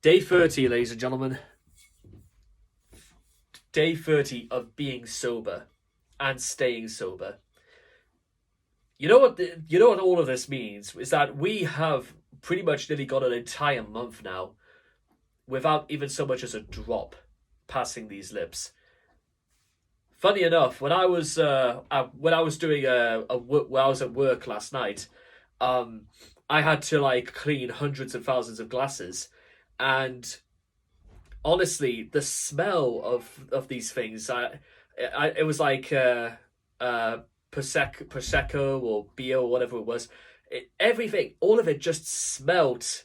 Day 30, ladies and gentlemen. Day 30 of being sober and staying sober. You know what all of this means is that we have pretty much nearly got an entire month now without even so much as a drop passing these lips. Funny enough, when I was doing when I was at work last night, um, I had to like clean hundreds of thousands of glasses, and honestly, the smell of these things, it was like uh, prosecco or beer or whatever it was. Everything, all of it, just smelt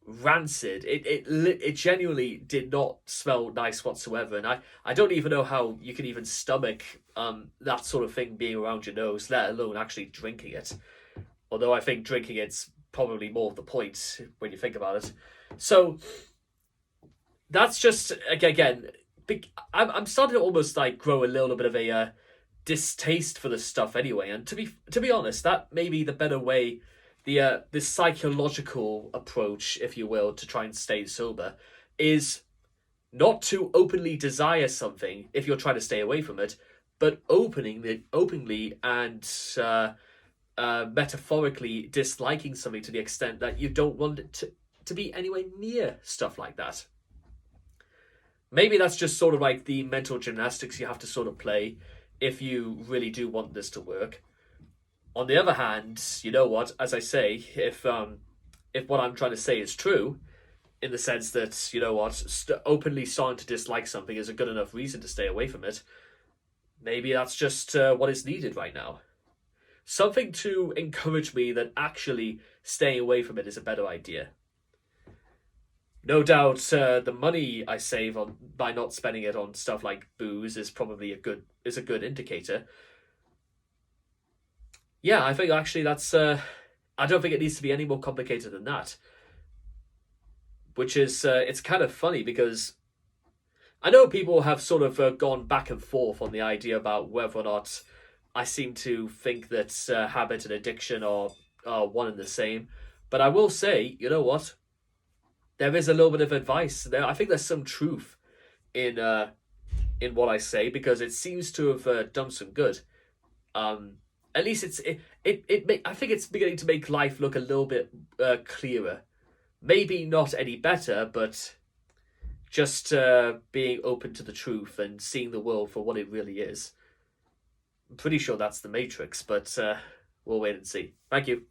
rancid. It genuinely did not smell nice whatsoever, and I don't even know how you can even stomach that sort of thing being around your nose, let alone actually drinking it. Although I think drinking it's probably more of the point when you think about it. So that's just again, I'm starting to almost like grow a little bit of a distaste for this stuff anyway. And to be honest, that may be the better way, the psychological approach, if you will, to try and stay sober, is not to openly desire something if you're trying to stay away from it, but openly and metaphorically disliking something to the extent that you don't want it to be anywhere near stuff like that. Maybe that's just sort of like the mental gymnastics you have to sort of play if you really do want this to work. On the other hand, you know what? As I say, if what I'm trying to say is true, in the sense that you know what, openly starting to dislike something is a good enough reason to stay away from it, maybe that's just what is needed right now. Something to encourage me that actually staying away from it is a better idea. No doubt, the money I save on by not spending it on stuff like booze is probably a good indicator. Yeah, I think actually that's. I don't think it needs to be any more complicated than that. Which is, it's kind of funny because I know people have sort of gone back and forth on the idea about whether or not I seem to think that habit and addiction are one and the same. But I will say, you know what? There is a little bit of advice there. I think there's some truth in in what I say because it seems to have done some good. Um, at least I think it's beginning to make life look a little bit clearer. Maybe not any better, but just being open to the truth and seeing the world for what it really is. I'm pretty sure that's the Matrix, but we'll wait and see. Thank you.